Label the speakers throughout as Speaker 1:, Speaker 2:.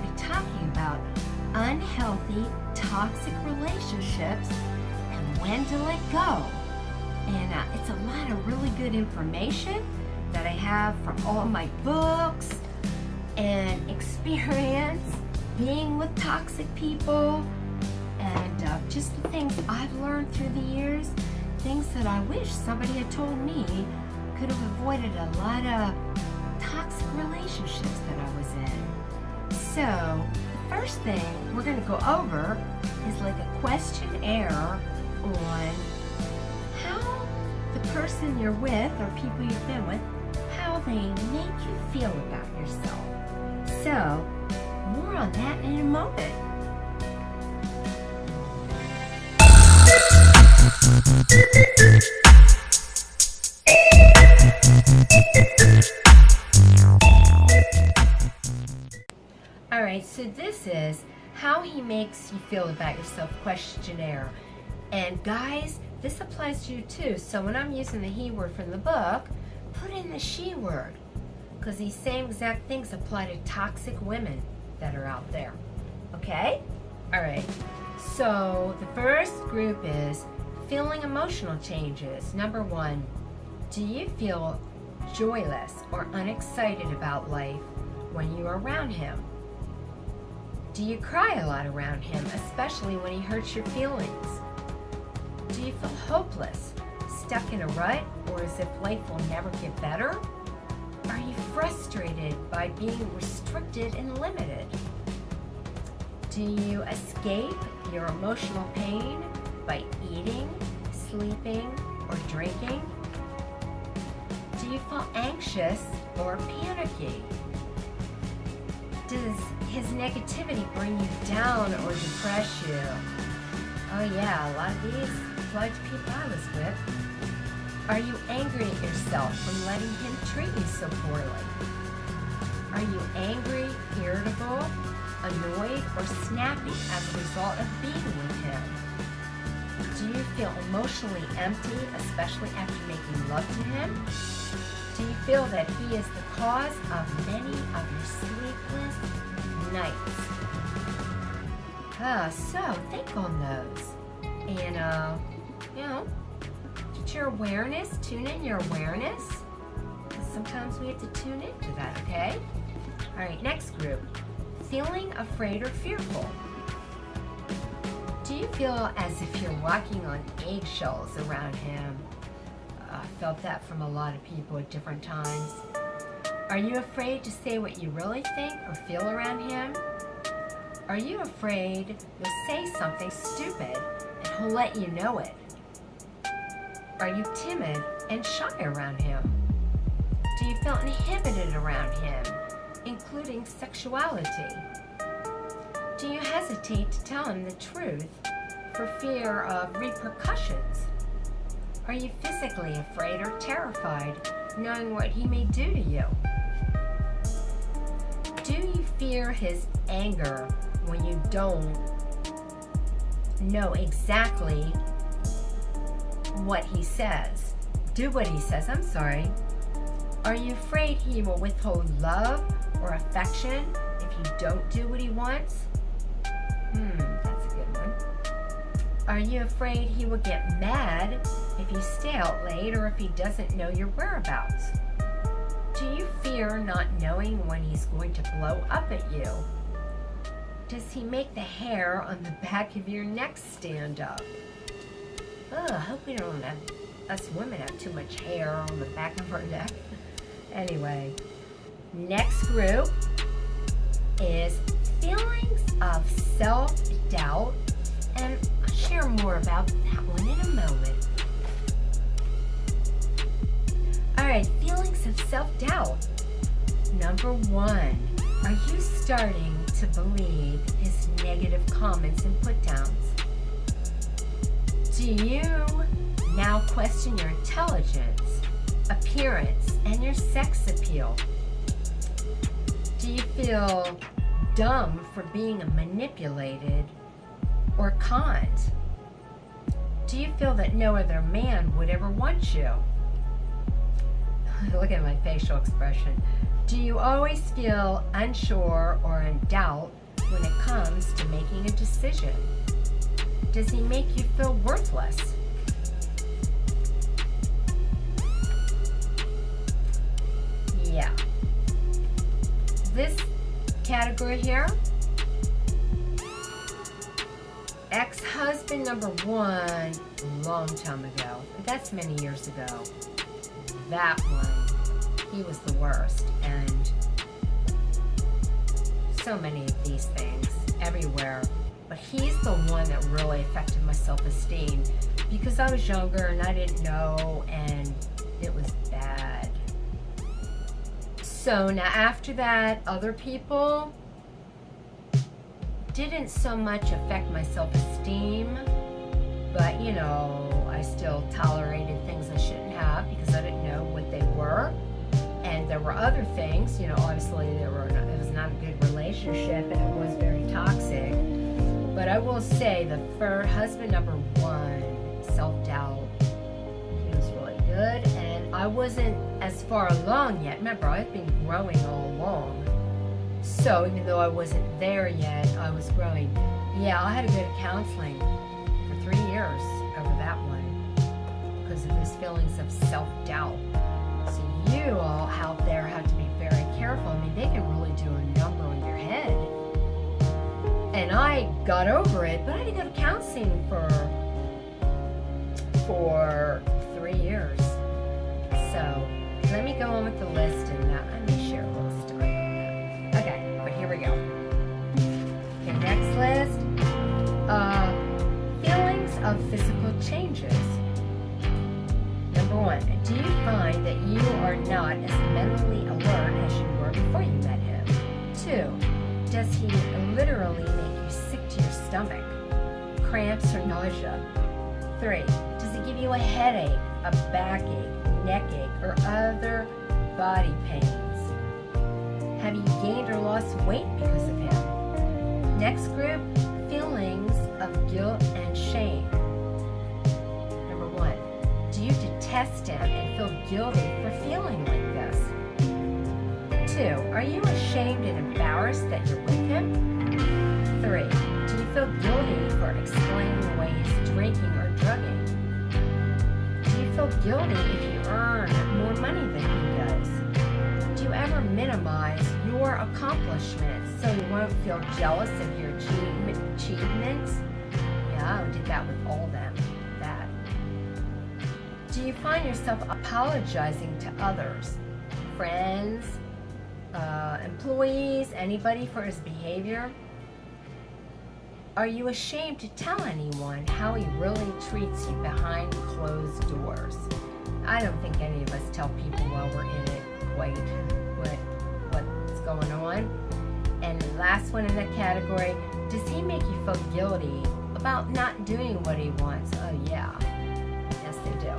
Speaker 1: to be talking about unhealthy, toxic relationships and when to let go. And it's a lot of really good information that I have from all my books and experience being with toxic people, and just the things I've learned through the years, things that I wish somebody had told me could have avoided a lot of toxic relationships that I was in. So, the first thing we're going to go over is like a questionnaire on how the person you're with or people you've been with, how they make you feel about yourself. So, more on that in a moment. Alright, so this is how he makes you feel about yourself questionnaire. And guys, this applies to you too. So when I'm using the he word from the book, put in the she word, because these same exact things apply to toxic women that are out there. Okay? Alright, so the first group is feeling emotional changes. Number 1, do you feel joyless or unexcited about life when you are around him? Do you cry a lot around him, especially when he hurts your feelings? Do you feel hopeless, stuck in a rut, or as if life will never get better? Are you frustrated by being restricted and limited? Do you escape your emotional pain by eating, sleeping, or drinking? Do you feel anxious or panicky? Does his negativity bring you down or depress you? Oh yeah, a lot of these apply to people I was with. Are you angry at yourself from letting him treat you so poorly? Are you angry, irritable, annoyed, or snappy as a result of being with him? Do you feel emotionally empty, especially after making love to him? Do you feel that he is the cause of many of your sleepless nights? So think on those. And, get your awareness, tune in your awareness. Sometimes we have to tune into that, okay? All right, next group. Feeling afraid or fearful. Do you feel as if you're walking on eggshells around him? I felt that from a lot of people at different times. Are you afraid to say what you really think or feel around him? Are you afraid you'll say something stupid and he'll let you know it? Are you timid and shy around him? Do you feel inhibited around him, including sexuality? Do you hesitate to tell him the truth for fear of repercussions? Are you physically afraid or terrified knowing what he may do to you? Do you fear his anger when you don't know exactly what he says? Do what he says, I'm sorry. Are you afraid he will withhold love or affection if you don't do what he wants? That's a good one. Are you afraid he will get mad if you stay out late or if he doesn't know your whereabouts? Do you fear not knowing when he's going to blow up at you? Does he make the hair on the back of your neck stand up? I hope we don't have, us women have too much hair on the back of our neck. Anyway, next group is feelings of self-doubt, and I'll share more about that one in a moment. Alright, feelings of self-doubt. Number 1, are you starting to believe his negative comments and put-downs? Do you now question your intelligence, appearance, and your sex appeal? Do you feel dumb for being manipulated or conned? Do you feel that no other man would ever want you? Look at my facial expression. Do you always feel unsure or in doubt when it comes to making a decision? Does he make you feel worthless? Yeah. This category here, ex-husband number one, long time ago. That's many years ago. That one, he was the worst. And so many of these things everywhere. But he's the one that really affected my self-esteem because I was younger and I didn't know, and it was bad. So now after that, other people didn't so much affect my self-esteem, but you know, I still tolerated things I shouldn't have because I didn't know what they were. And there were other things, you know, obviously it was not a good relationship and it was very toxic. But I will say the first husband number one, self-doubt, he was really good, and I wasn't as far along yet. Remember, I've been growing all along. So even though I wasn't there yet, I was growing. Yeah, I had to go to counseling for 3 years over that one because of those feelings of self-doubt. So you all out there have to be very careful. I mean, they can really do a number on your head. And I got over it, but I had to go to counseling for 3 years. So let me go on with the list, and I may share a little story on that. Okay, but here we go. Okay, next list. Feelings of physical changes. Number one, do you find that you are not as mentally alert as you were before you met him? 2, does he literally make you sick to your stomach, cramps or nausea? 3, does he give you a headache, a backache, neck ache, or other body pains? Have you gained or lost weight because of him? Next group, feelings of guilt and shame. Number 1, do you detest him and feel guilty for feeling like this? 2, are you ashamed and embarrassed that you're with him? 3, do you feel guilty for explaining away his drinking or drugging? Do you feel guilty if you earn more money than he does? Do you ever minimize your accomplishments so you won't feel jealous of your achievements? Yeah, I did that with all them. That. Do you find yourself apologizing to others, friends, employees, anybody for his behavior? Are you ashamed to tell anyone how he really treats you behind closed doors? I don't think any of us tell people while we're in it quite what's going on. And the last one in that category, does he make you feel guilty about not doing what he wants? Oh yeah, yes they do.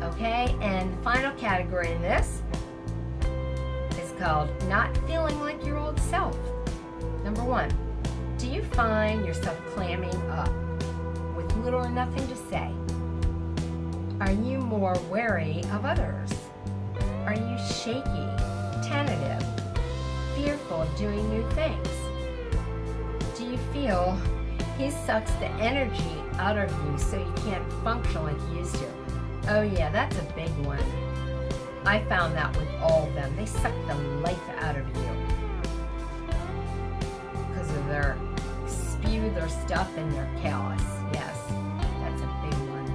Speaker 1: Okay, and the final category in this is called not feeling like your old self. Number 1, do you find yourself clamming up with little or nothing to say? Are you more wary of others? Are you shaky, tentative, fearful of doing new things? Do you feel he sucks the energy out of you so you can't function like you used to? Oh yeah, that's a big one. I found that with all of them. They suck the life out of you because of their spew their stuff and their chaos. Yes, that's a big one.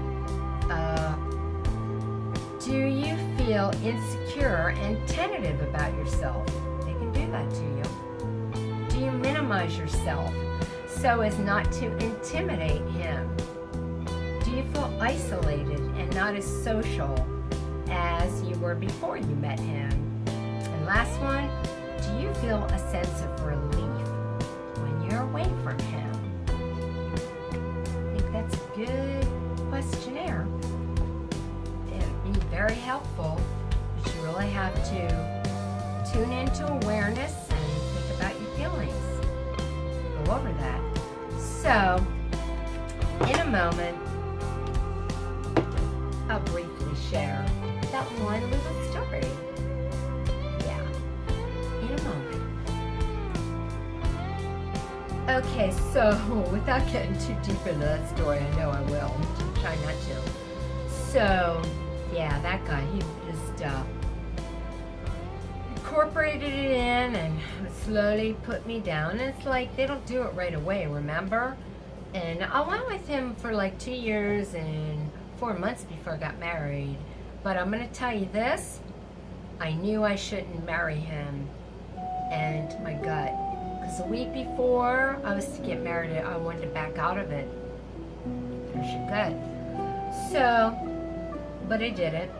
Speaker 1: Do you feel insecure and tentative about yourself? They can do that to you. Do you minimize yourself so as not to intimidate him? Do you feel isolated and not as social as you were before you met him? And last one, do you feel a sense of relief when you're away from him? I think that's a good questionnaire. It'd be very helpful, but you really have to tune into awareness and think about your feelings. Go over that. So, in a moment, I'll briefly share that one little story. Yeah, Okay, so without getting too deep into that story, I know I will. Try not to. So, yeah, that guy, he just incorporated it in and slowly put me down. And it's like they don't do it right away, remember? And I went with him for like 2 years and 4 months before I got married. But I'm going to tell you this, I knew I shouldn't marry him. And my gut. Because a week before I was to get married, I wanted to back out of it. There's your gut. So, but I didn't.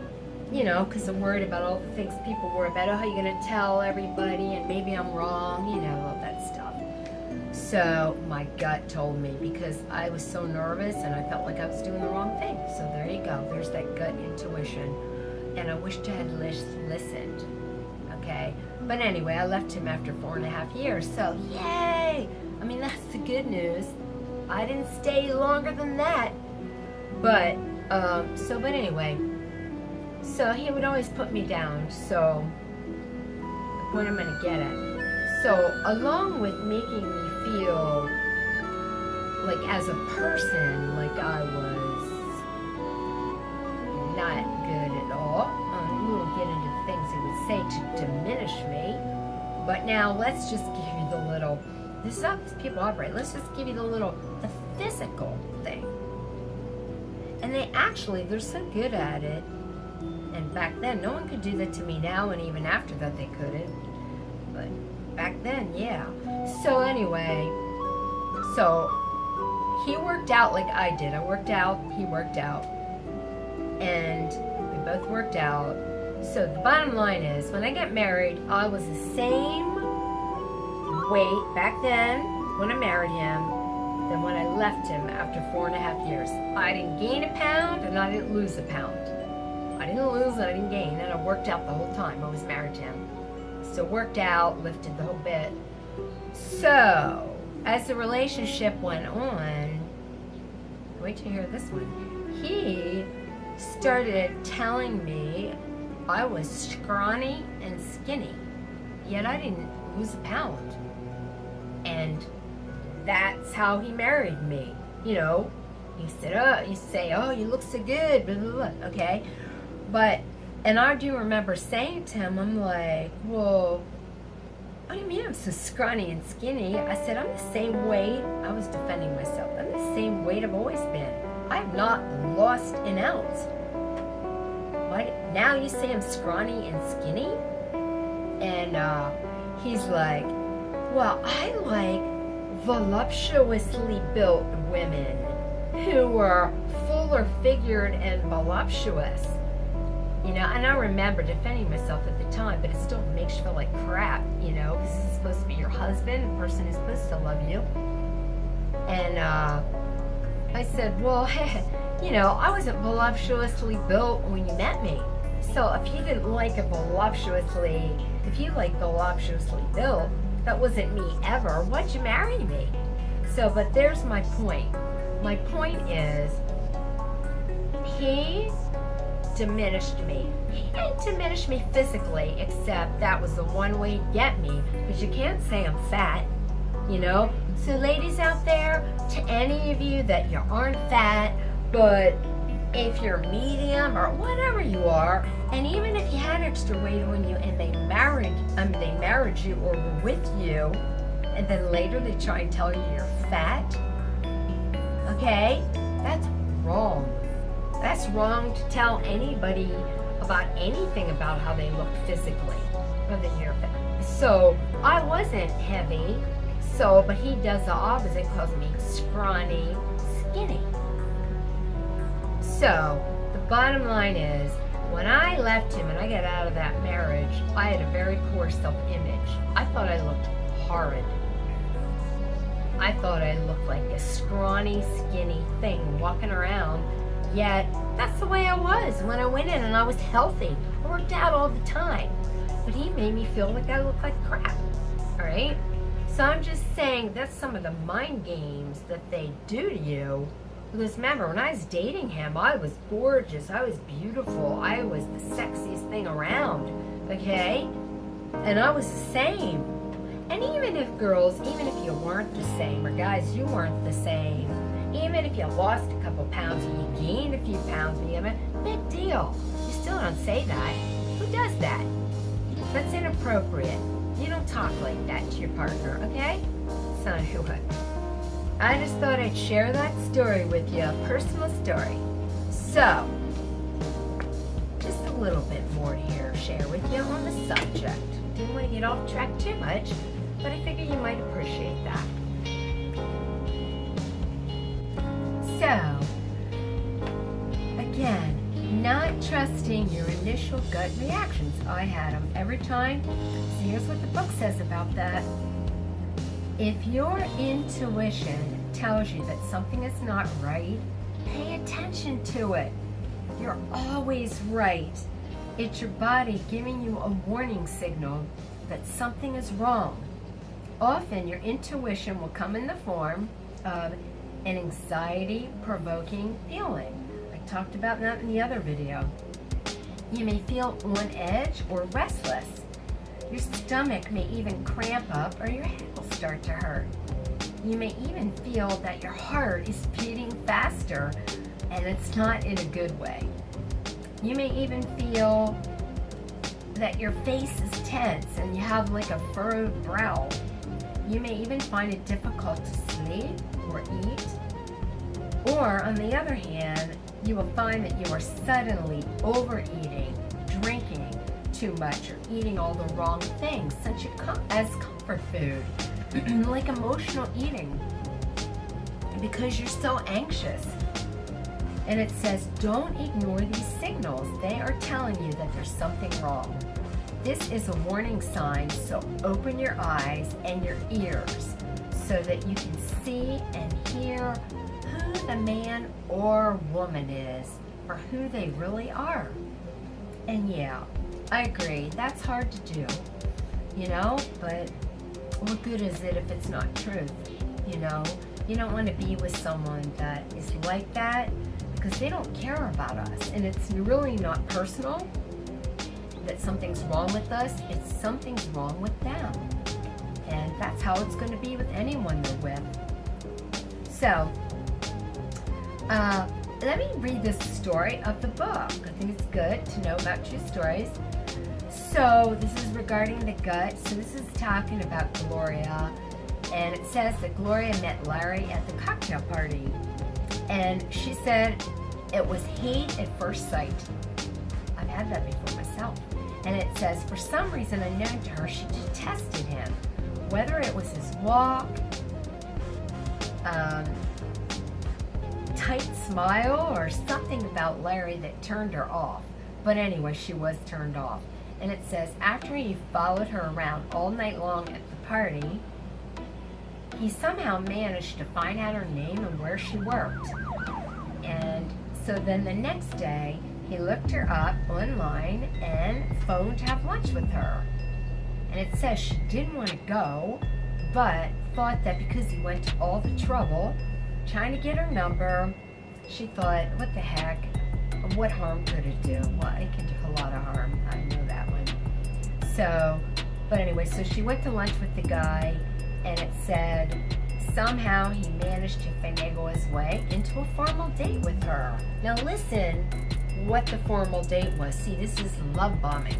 Speaker 1: You know, because I'm worried about all the things people worry about. Oh, how are you going to tell everybody? And maybe I'm wrong. You know, all that stuff. So my gut told me, because I was so nervous and I felt like I was doing the wrong thing. So there you go. There's that gut intuition. And I wished I had listened. Okay? But anyway, I left him after 4.5 years. So yay! I mean, that's the good news. I didn't stay longer than that. But, but anyway. So he would always put me down. So the point I'm going to get at. So along with making me feel like as a person, like I was not good at all. We will get into the things he would say to diminish me. But now let's just give you the little, this is how these people operate. Let's just give you the physical thing. And they're so good at it. And back then, no one could do that to me now, and even after that they couldn't. But back then, yeah. So anyway, so he worked out like I did. I worked out, he worked out. And we both worked out. So the bottom line is, when I got married, I was the same weight back then when I married him than when I left him after 4.5 years. I didn't gain a pound and I didn't lose a pound. I didn't lose and I didn't gain, and I worked out the whole time I was married to him. So worked out, lifted the whole bit. So, as the relationship went on, wait till you hear this one. He started telling me I was scrawny and skinny, yet I didn't lose a pound. And that's how he married me. You know, he said, you say, oh, you look so good, blah, blah, blah, okay? But, and I do remember saying to him, I'm like, well, what do you mean I'm so scrawny and skinny? I said, I'm the same weight. I was defending myself. I'm the same weight I've always been. I've not lost an ounce. What? Now you say I'm scrawny and skinny? And he's like, well, I like voluptuously built women who are fuller figured and voluptuous. You know, and I remember defending myself at the time, but it still makes you feel like crap, you know, because this is supposed to be your husband, the person who's supposed to love you. And I said, well, you know, I wasn't voluptuously built when you met me. So if you didn't like if you like voluptuously built, that wasn't me ever. Why'd you marry me? So, but there's my point. My point is, he diminished me. He didn't diminish me physically, except that was the one way to get me, because you can't say I'm fat, you know? So ladies out there, to any of you that you aren't fat, but if you're medium or whatever you are, and even if you had extra weight on you and they married you or were with you, and then later they try and tell you you're fat, okay? That's wrong. That's wrong to tell anybody about anything about how they look physically, whether you're fat. So I wasn't heavy, but he does the opposite, calls me scrawny, skinny. So the bottom line is, when I left him and I got out of that marriage, I had a very poor self-image. I thought I looked horrid. I thought I looked like a scrawny, skinny thing walking around. Yet, that's the way I was when I went in, and I was healthy. I worked out all the time. But he made me feel like I looked like crap. Alright? So I'm just saying that's some of the mind games that they do to you. Because remember, when I was dating him, I was gorgeous. I was beautiful. I was the sexiest thing around. Okay? And I was the same. And even if girls, even if you weren't the same, or guys, you weren't the same. Even if you lost a couple pounds and you gained a few pounds, big deal. You still don't say that. Who does that? That's inappropriate. You don't talk like that to your partner, okay? So anyway, I just thought I'd share that story with you, a personal story. So, just a little bit more to share with you on the subject. Didn't want to get off track too much, but I figured you might appreciate that. So, again, not trusting your initial gut reactions. I had them every time. So here's what the book says about that. If your intuition tells you that something is not right, pay attention to it. You're always right. It's your body giving you a warning signal that something is wrong. Often your intuition will come in the form of an anxiety-provoking feeling. I talked about that in the other video. You may feel on edge or restless. Your stomach may even cramp up or your head will start to hurt. You may even feel that your heart is beating faster and it's not in a good way. You may even feel that your face is tense and you have like a furrowed brow. You may even find it difficult to sleep or eat. Or on the other hand, you will find that you are suddenly overeating, drinking too much, or eating all the wrong things such as comfort food, like emotional eating, because you're so anxious. And it says, don't ignore these signals. They are telling you that there's something wrong. This is a warning sign, so open your eyes and your ears so that you can see and hear who the man or woman is for who they really are. And yeah, I agree, that's hard to do, but what good is it if it's not truth, You don't want to be with someone that is like that because they don't care about us. And it's really not personal that something's wrong with us, it's something's wrong with them. And that's how it's going to be with anyone they're with. So, let me read this story of the book. I think it's good to know about true stories. So this is regarding the gut. So this is talking about Gloria. And it says that Gloria met Larry at the cocktail party. And she said it was hate at first sight. I've had that before myself. And it says, for some reason unknown to her, she detested him. Whether it was his walk, tight smile, or something about Larry that turned her off. But anyway, she was turned off. And it says, after he followed her around all night long at the party, he somehow managed to find out her name and where she worked. And so then the next day, he looked her up online and phoned to have lunch with her. And it says she didn't want to go, but thought that because he went to all the trouble trying to get her number, she thought, what the heck? What harm could it do? Well, it can do a lot of harm. I know that one. So, but anyway, so she went to lunch with the guy, and it said somehow he managed to finagle his way into a formal date with her. Now listen what the formal date was. See, this is love bombing.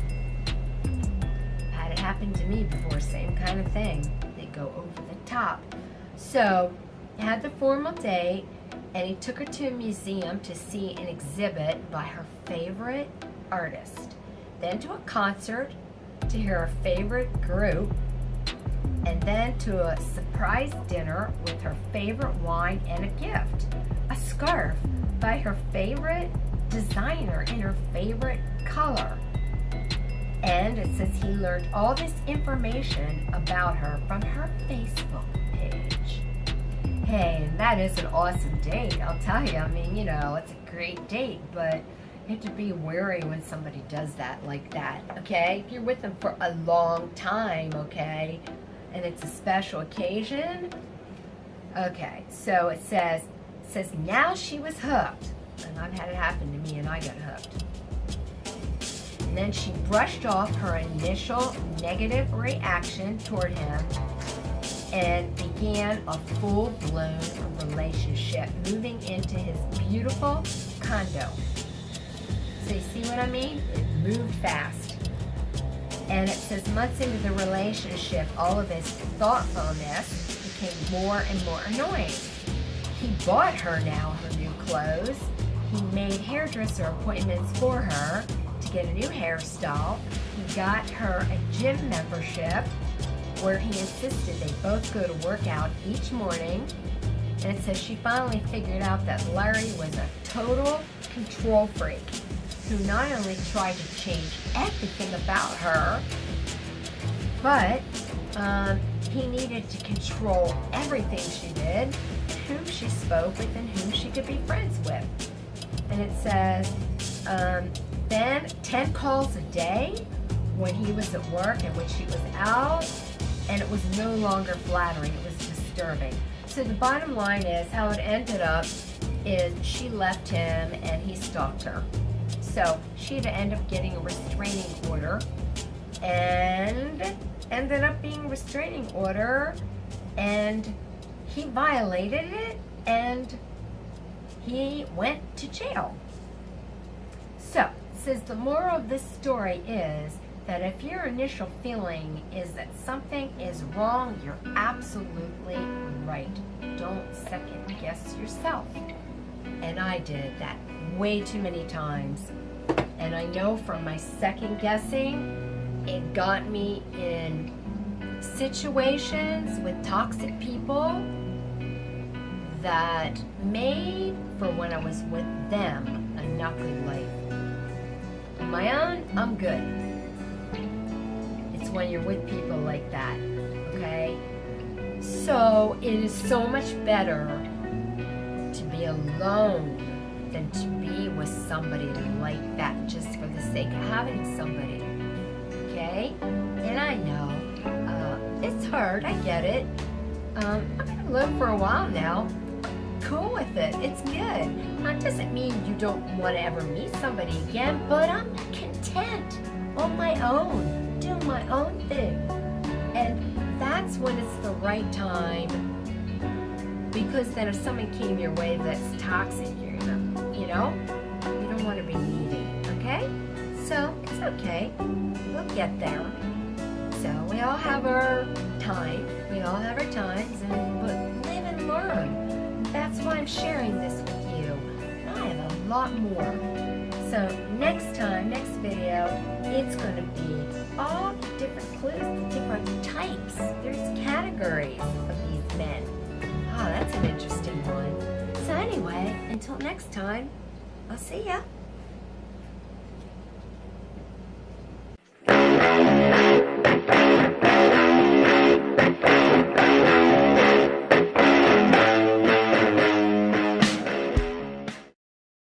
Speaker 1: Had it happen to me before, same kind of thing. They go over the top. So, had the formal date, and he took her to a museum to see an exhibit by her favorite artist. Then to a concert to hear her favorite group, and then to a surprise dinner with her favorite wine and a gift. A scarf by her favorite designer in her favorite color. And it says he learned all this information about her from her Facebook page. Hey, and that is an awesome date, I'll tell you. I mean, it's a great date, but you have to be wary when somebody does that like that, okay? If you're with them for a long time, okay, and it's a special occasion, okay, so it says now she was hooked. And I've had it happen to me, and I got hooked. And then she brushed off her initial negative reaction toward him and began a full-blown relationship, moving into his beautiful condo. So you see what I mean? It moved fast. And it says months into the relationship, all of his thoughtfulness became more and more annoying. He bought her now her new clothes. He made hairdresser appointments for her to get a new hairstyle. He got her a gym membership where he insisted they both go to work out each morning. And it says she finally figured out that Larry was a total control freak who not only tried to change everything about her, but he needed to control everything she did, whom she spoke with, and whom she could be friends with. And it says, then 10 calls a day when he was at work and when she was out, and it was no longer flattering, it was disturbing. So the bottom line is, how it ended up is she left him and he stalked her. So she had to end up getting a restraining order, and ended up being a restraining order, and he violated it, and he went to jail. So it says the moral of this story is that if your initial feeling is that something is wrong, you're absolutely right. Don't second guess yourself. And I did that way too many times. And I know from my second guessing, it got me in situations with toxic people that made for when I was with them a not good life. On my own, I'm good. It's when you're with people like that, okay? So it is so much better to be alone than to be with somebody like that just for the sake of having somebody, okay? And I know, it's hard, I get it. I've been alone for a while now. Cool with it, it's good. That doesn't mean you don't want to ever meet somebody again, but I'm content on my own, doing my own thing. And that's when it's the right time, because then if someone came your way that's toxic, you're gonna, you don't want to be needy, okay? So it's okay, we'll get there. So we all have our time, we all have our times, and but live and learn. That's why I'm sharing this with you. I have a lot more. So next time, next video, it's going to be all the different clues, the different types. There's categories of these men. Oh, that's an interesting one. So anyway, until next time, I'll see ya.